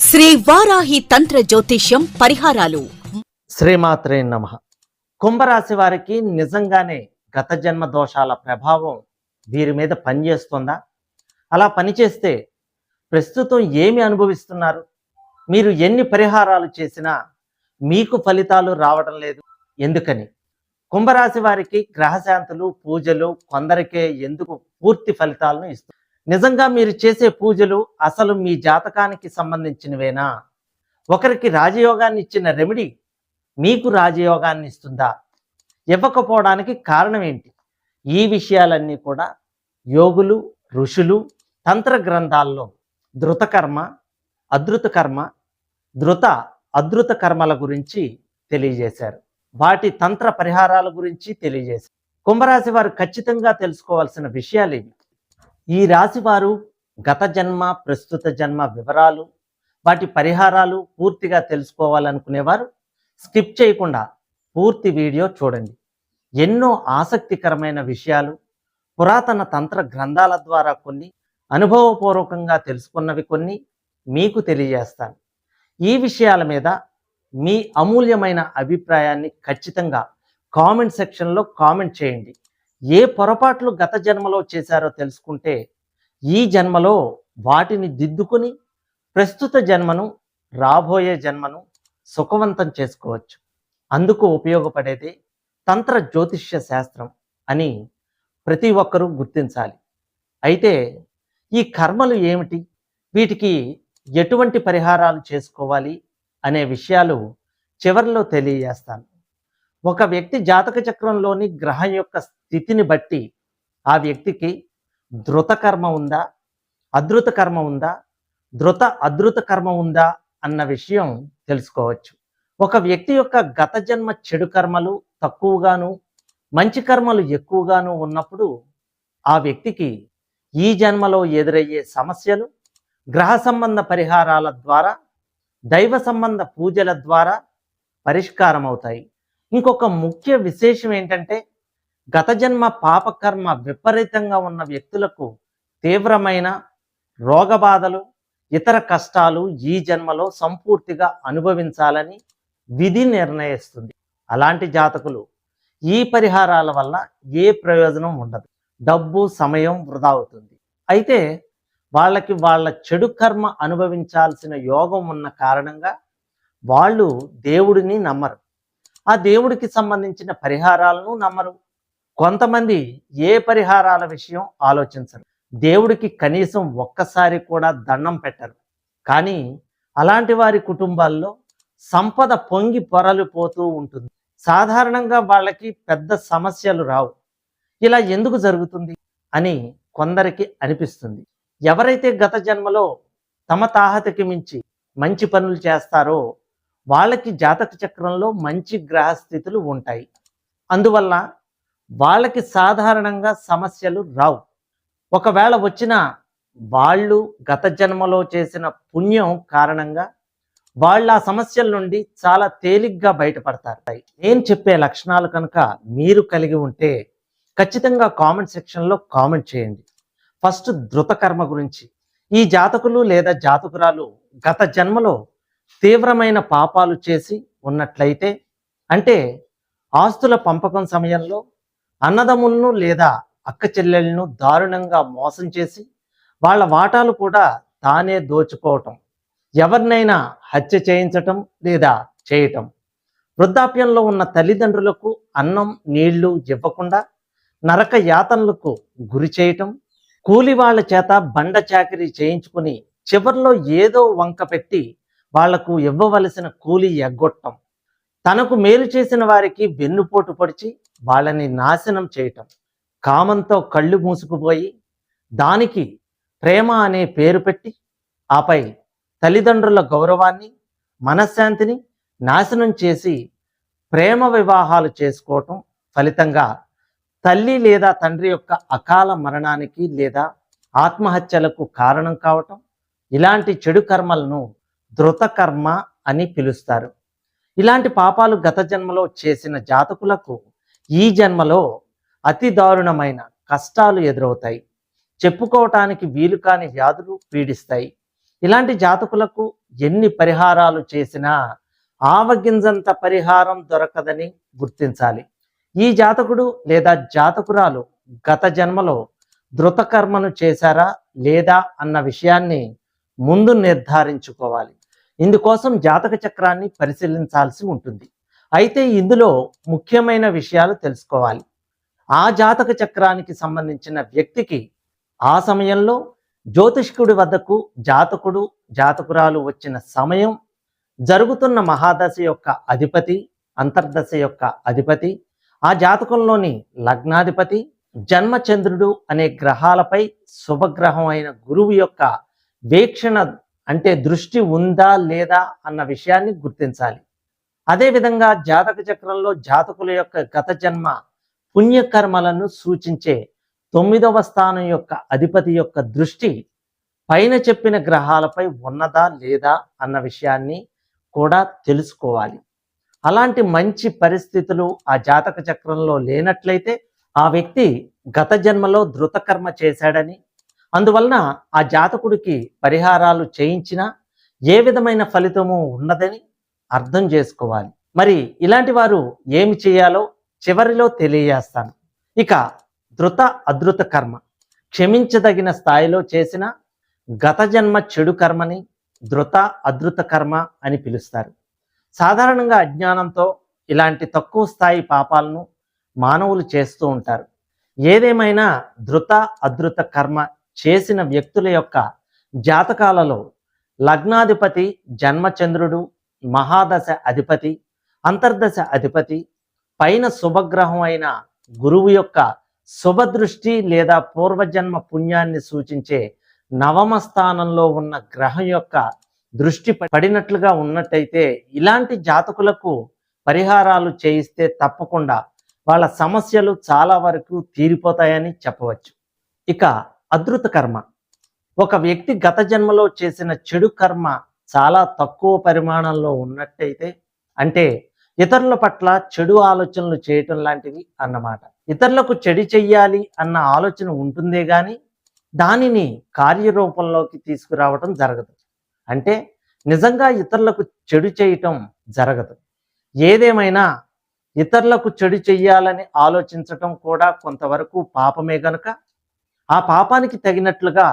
శ్రీ వారాహి తంత్ర జ్యోతిష్యం పరిహారాలు. శ్రీమాత్రే నమః. కుంభరాశి వారికి నిజంగానే గత జన్మ దోషాల ప్రభావం వీరి మీద పనిచేస్తుందా? అలా పనిచేస్తే ప్రస్తుతం ఏమి అనుభవిస్తున్నారు? మీరు ఎన్ని పరిహారాలు చేసినా మీకు ఫలితాలు రావడం లేదు, ఎందుకని? కుంభరాశి వారికి గ్రహశాంతులు, పూజలు కొందరికే ఎందుకు పూర్తి ఫలితాలను ఇస్తుంది? నిజంగా మీరు చేసే పూజలు అసలు మీ జాతకానికి సంబంధించినవేనా? ఒకరికి రాజయోగాన్ని ఇచ్చిన రెమెడీ మీకు రాజయోగాన్ని ఇస్తుందా? ఇవ్వకపోవడానికి కారణం ఏంటి? ఈ విషయాలన్నీ కూడా యోగులు, ఋషులు తంత్ర గ్రంథాల్లో ధృతకర్మ, అధృతకర్మ, ధృత అధృత కర్మల గురించి తెలియజేశారు. వాటి తంత్ర పరిహారాల గురించి తెలియజేశారు. కుంభరాశి వారు ఖచ్చితంగా తెలుసుకోవాల్సిన విషయాలు ఇవి. ఈ రాశి వారు గత జన్మ, ప్రస్తుత జన్మ వివరాలు, వాటి పరిహారాలు పూర్తిగా తెలుసుకోవాలనుకునేవారు స్కిప్ చేయకుండా పూర్తి వీడియో చూడండి. ఎన్నో ఆసక్తికరమైన విషయాలు, పురాతన తంత్ర గ్రంథాల ద్వారా కొన్ని, అనుభవపూర్వకంగా తెలుసుకున్నవి కొన్ని మీకు తెలియజేస్తాను. ఈ విషయాల మీద మీ అమూల్యమైన అభిప్రాయాన్ని ఖచ్చితంగా కామెంట్ సెక్షన్లో కామెంట్ చేయండి. ఏ పొరపాట్లు గత జన్మలో చేశారో తెలుసుకుంటే ఈ జన్మలో వాటిని దిద్దుకుని ప్రస్తుత జన్మను, రాబోయే జన్మను సుఖవంతం చేసుకోవచ్చు. అందుకు ఉపయోగపడేదే తంత్ర జ్యోతిష్య శాస్త్రం అని ప్రతి ఒక్కరూ గుర్తించాలి. అయితే ఈ కర్మలు ఏమిటి, వీటికి ఎటువంటి పరిహారాలు చేసుకోవాలి అనే విషయాలు చివరిలో తెలియజేస్తాను. ఒక వ్యక్తి జాతక చక్రంలోని గ్రహం యొక్క స్థితిని బట్టి ఆ వ్యక్తికి ధృత కర్మ ఉందా, అధృత కర్మ ఉందా, ధృత అధృత కర్మ ఉందా అన్న విషయం తెలుసుకోవచ్చు. ఒక వ్యక్తి యొక్క గత జన్మ చెడు కర్మలు తక్కువగాను, మంచి కర్మలు ఎక్కువగాను ఉన్నప్పుడు ఆ వ్యక్తికి ఈ జన్మలో ఎదురయ్యే సమస్యలు గ్రహ సంబంధ పరిహారాల ద్వారా, దైవ సంబంధ పూజల ద్వారా పరిష్కారం అవుతాయి. ఇంకొక ముఖ్య విశేషం ఏంటంటే, గత జన్మ పాపకర్మ విపరీతంగా ఉన్న వ్యక్తులకు తీవ్రమైన రోగబాధలు, ఇతర కష్టాలు ఈ జన్మలో సంపూర్తిగా అనుభవించాలని విధి నిర్ణయిస్తుంది. అలాంటి జాతకులు ఈ పరిహారాల వల్ల ఏ ప్రయోజనం ఉండదు, డబ్బు, సమయం వృధా అవుతుంది. అయితే వాళ్ళకి వాళ్ళ చెడు కర్మ అనుభవించాల్సిన యోగం ఉన్న కారణంగా వాళ్ళు దేవుడిని నమ్మరు, ఆ దేవుడికి సంబంధించిన పరిహారాలను నమ్మరు. కొంతమంది ఏ పరిహారాల విషయం ఆలోచించరు, దేవుడికి కనీసం ఒక్కసారి కూడా దండం పెట్టరు. కానీ అలాంటి వారి కుటుంబాల్లో సంపద పొంగి పొరలిపోతూ ఉంటుంది. సాధారణంగా వాళ్ళకి పెద్ద సమస్యలు రావు. ఇలా ఎందుకు జరుగుతుంది అని కొందరికి అనిపిస్తుంది. ఎవరైతే గత జన్మలో తమ తాహతకి మించి మంచి పనులు చేస్తారో వాళ్ళకి జాతక చక్రంలో మంచి గ్రహస్థితులు ఉంటాయి. అందువల్ల వాళ్ళకి సాధారణంగా సమస్యలు రావు. ఒకవేళ వచ్చినా వాళ్ళు గత జన్మలో చేసిన పుణ్యం కారణంగా వాళ్ళు ఆ సమస్యల నుండి చాలా తేలిగ్గా బయటపడతారు. నేను చెప్పే లక్షణాలు కనుక మీరు కలిగి ఉంటే ఖచ్చితంగా కామెంట్ సెక్షన్లో కామెంట్ చేయండి. ఫస్ట్ ధృత కర్మ గురించి. ఈ జాతకులు లేదా జాతకురాలు గత జన్మలో తీవ్రమైన పాపాలు చేసి ఉన్నట్లయితే, అంటే ఆస్తుల పంపకం సమయంలో అన్నదమ్ములను లేదా అక్క చెల్లెళ్ళను దారుణంగా మోసం చేసి వాళ్ళ వాటాలు కూడా తానే దోచుకోవటం, ఎవరినైనా హత్య చేయించటం లేదా చేయటం, వృద్ధాప్యంలో ఉన్న తల్లిదండ్రులకు అన్నం, నీళ్లు ఇవ్వకుండా నరక యాతనలకు గురి చేయటం, కూలి వాళ్ళ చేత బండ చాకిరీ చేయించుకుని చివర్లో ఏదో వంక పెట్టి వాళ్లకు ఇవ్వవలసిన కూలి ఎగ్గొట్టం, తనకు మేలు చేసిన వారికి వెన్నుపోటు పొడిచి వాళ్ళని నాశనం చేయటం, కామంతో కళ్ళు మూసుకుపోయి దానికి ప్రేమ అనే పేరు పెట్టి ఆపై తల్లిదండ్రుల గౌరవాన్ని, మనశ్శాంతిని నాశనం చేసి ప్రేమ వివాహాలు చేసుకోవటం ఫలితంగా తల్లి లేదా తండ్రి యొక్క అకాల మరణానికి లేదా ఆత్మహత్యలకు కారణం కావటం, ఇలాంటి చెడు కర్మలను ధృత కర్మ అని పిలుస్తారు. ఇలాంటి పాపాలు గత జన్మలో చేసిన జాతకులకు ఈ జన్మలో అతి దారుణమైన కష్టాలు ఎదురవుతాయి. చెప్పుకోవటానికి వీలు కాని వ్యాధులు పీడిస్తాయి. ఇలాంటి జాతకులకు ఎన్ని పరిహారాలు చేసినా ఆవగింజంత పరిహారం దొరకదని గుర్తించాలి. ఈ జాతకుడు లేదా జాతకురాలు గత జన్మలో ధృతకర్మను చేశారా లేదా అన్న విషయాన్ని ముందు నిర్ధారించుకోవాలి. ఇందుకోసం జాతక చక్రాన్ని పరిశీలించాల్సి ఉంటుంది. అయితే ఇందులో ముఖ్యమైన విషయాలు తెలుసుకోవాలి. ఆ జాతక చక్రానికి సంబంధించిన వ్యక్తికి ఆ సమయంలో జ్యోతిష్కుడి వద్దకు జాతకుడు జాతకురాలు వచ్చిన సమయం, జరుగుతున్న మహాదశ యొక్క అధిపతి, అంతర్దశ యొక్క అధిపతి, ఆ జాతకంలోని లగ్నాధిపతి, జన్మచంద్రుడు అనే గ్రహాలపై శుభగ్రహం అయిన గురువు యొక్క వీక్షణ అంటే దృష్టి ఉందా లేదా అన్న విషయాన్ని గుర్తించాలి. అదేవిధంగా జాతక చక్రంలో జాతకుల యొక్క గత జన్మ పుణ్యకర్మలను సూచించే 9వ స్థానం యొక్క అధిపతి యొక్క దృష్టి పైన చెప్పిన గ్రహాలపై ఉన్నదా లేదా అన్న విషయాన్ని కూడా తెలుసుకోవాలి. అలాంటి మంచి పరిస్థితులు ఆ జాతక చక్రంలో లేనట్లయితే ఆ వ్యక్తి గత జన్మలో ధృతకర్మ చేశాడని, అందువలన ఆ జాతకుడికి పరిహారాలు చేయించినా ఏ విధమైన ఫలితము ఉండదని అర్థం చేసుకోవాలి. మరి ఇలాంటి వారు ఏమి చేయాలో చివరిలో తెలియజేస్తాను. ఇక ధృత అధృత కర్మ క్షమించదగిన స్థాయిలో చేసిన గత జన్మ చెడు కర్మని ధృత అధృత కర్మ అని పిలుస్తారు. సాధారణంగా అజ్ఞానంతో ఇలాంటి తక్కువ స్థాయి పాపాలను మానవులు చేస్తూ ఉంటారు. ఏదేమైనా ధృత అధృత కర్మ చేసిన వ్యక్తుల యొక్క జాతకాలలో లగ్నాధిపతి జన్మచంద్రుడు, మహాదశ అధిపతి, అంతర్దశ అధిపతి, పైన శుభగ్రహం అయిన గురువు యొక్క శుభదృష్టి లేదా పూర్వజన్మ పుణ్యాన్ని సూచించే నవమ స్థానంలో ఉన్న గ్రహం యొక్క దృష్టి పడినట్లుగా ఉన్నట్టయితే ఇలాంటి జాతకులకు పరిహారాలు చేయిస్తే తప్పకుండా వాళ్ళ సమస్యలు చాలా వరకు తీరిపోతాయని చెప్పవచ్చు. ఇక అధృత కర్మ ఒక వ్యక్తి గత జన్మలో చేసిన చెడు కర్మ చాలా తక్కువ పరిమాణంలో ఉన్నట్టయితే, అంటే ఇతరుల పట్ల చెడు ఆలోచనలు చేయటం లాంటివి అన్నమాట. ఇతరులకు చెడు చెయ్యాలి అన్న ఆలోచన ఉంటుందే కానీ దానిని కార్యరూపంలోకి తీసుకురావటం జరగదు. అంటే నిజంగా ఇతరులకు చెడు చేయటం జరగదు. ఏదేమైనా ఇతరులకు చెడు చెయ్యాలని ఆలోచించటం కూడా కొంతవరకు పాపమే గనుక ఆ పాపానికి తగినట్లుగా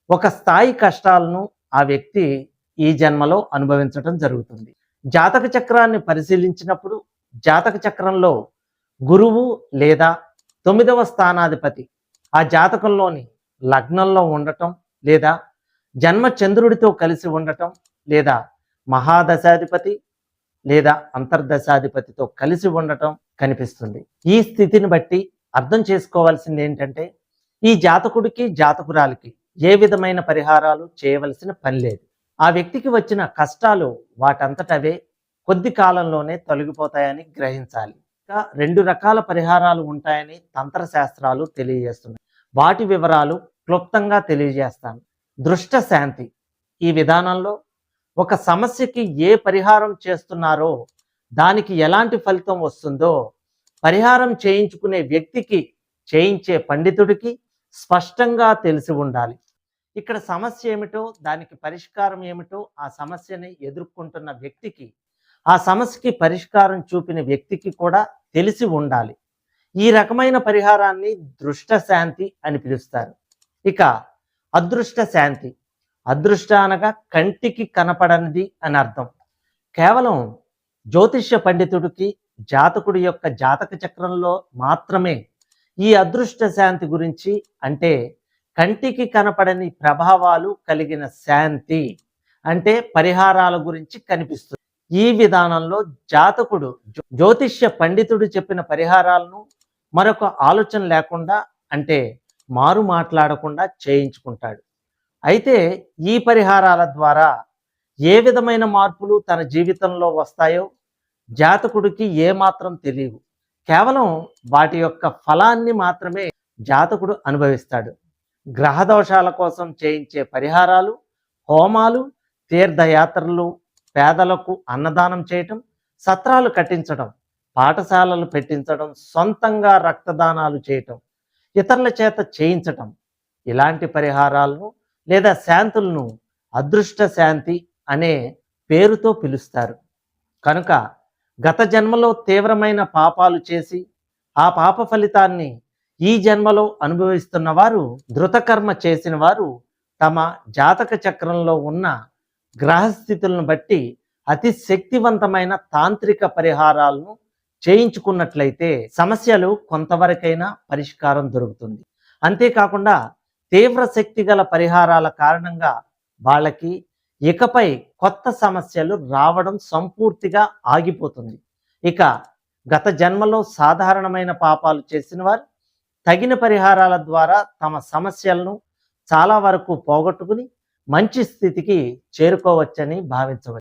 ఒక స్థాయి కష్టాలను ఆ వ్యక్తి ఈ జన్మలో అనుభవించటం జరుగుతుంది. జాతక చక్రాన్ని పరిశీలించినప్పుడు జాతక చక్రంలో గురువు లేదా 9వ స్థానాధిపతి ఆ జాతకంలోని లగ్నంలో ఉండటం లేదా జన్మ చంద్రుడితో కలిసి ఉండటం లేదా మహాదశాధిపతి లేదా అంతర్దశాధిపతితో కలిసి ఉండటం కనిపిస్తుంది. ఈ స్థితిని బట్టి అర్థం చేసుకోవాల్సింది ఏంటంటే ఈ జాతకుడికి జాతకురాలికి ఏ విధమైన పరిహారాలు చేయవలసిన పని లేదు. ఆ వ్యక్తికి వచ్చిన కష్టాలు వాటంతటవే కొద్ది కాలంలోనే తొలగిపోతాయని గ్రహించాలి. ఇంకా 2 రకాల పరిహారాలు ఉంటాయని తంత్రశాస్త్రాలు తెలియజేస్తున్నాయి. వాటి వివరాలు క్లుప్తంగా తెలియజేస్తాను. దృష్ట శాంతి ఈ విధానంలో ఒక సమస్యకి ఏ పరిహారం చేస్తున్నారో దానికి ఎలాంటి ఫలితం వస్తుందో పరిహారం చేయించుకునే వ్యక్తికి, చేయించే పండితుడికి స్పష్టంగా తెలిసి ఉండాలి. ఇక్కడ సమస్య ఏమిటో, దానికి పరిష్కారం ఏమిటో ఆ సమస్యని ఎదుర్కొంటున్న వ్యక్తికి, ఆ సమస్యకి పరిష్కారం చూపిన వ్యక్తికి కూడా తెలిసి ఉండాలి. ఈ రకమైన పరిహారాన్ని దృష్ట శాంతి అని పిలుస్తారు. ఇక అదృష్ట శాంతి, అదృష్ట అనగా కంటికి కనపడనిది అని అర్థం. కేవలం జ్యోతిష్య పండితుడికి జాతకుడి యొక్క జాతక చక్రంలో మాత్రమే ఈ అదృష్ట శాంతి గురించి, అంటే కంటికి కనపడని ప్రభావాలు కలిగిన శాంతి అంటే పరిహారాల గురించి కనిపిస్తుంది. ఈ విధానంలో జాతకుడు జ్యోతిష్య పండితుడు చెప్పిన పరిహారాలను మరొక ఆలోచన లేకుండా, అంటే మారు మాట్లాడకుండా చేయించుకుంటాడు. అయితే ఈ పరిహారాల ద్వారా ఏ విధమైన మార్పులు తన జీవితంలో వస్తాయో జాతకుడికి ఏమాత్రం తెలియవు. కేవలం వాటి యొక్క ఫలాన్ని మాత్రమే జాతకుడు అనుభవిస్తాడు. గ్రహదోషాల కోసం చేయించే పరిహారాలు, హోమాలు, తీర్థయాత్రలు, పేదలకు అన్నదానం చేయటం, సత్రాలు కట్టించడం, పాఠశాలలు పెట్టించడం, సొంతంగా రక్తదానాలు చేయటం, ఇతరుల చేత చేయించటం, ఇలాంటి పరిహారాలను లేదా శాంతులను అదృష్ట శాంతి అనే పేరుతో పిలుస్తారు. కనుక గత జన్మలో తీవ్రమైన పాపాలు చేసి ఆ పాప ఫలితాన్ని ఈ జన్మలో అనుభవిస్తున్న వారు, ధృతకర్మ చేసిన వారు తమ జాతక చక్రంలో ఉన్న గ్రహస్థితులను బట్టి అతి శక్తివంతమైన తాంత్రిక పరిహారాలను చేయించుకున్నట్లయితే సమస్యలు కొంతవరకైనా పరిష్కారం దొరుకుతుంది. అంతేకాకుండా తీవ్ర శక్తి గల పరిహారాల కారణంగా వాళ్ళకి ఇకపై కొత్త సమస్యలు రావడం సంపూర్తిగా ఆగిపోతుంది. ఇక గత జన్మలో సాధారణమైన పాపాలు చేసిన వారు తగిన పరిహారాల ద్వారా తమ సమస్యలను చాలా వరకు పోగొట్టుకుని మంచి స్థితికి చేరుకోవచ్చని భావించవచ్చు.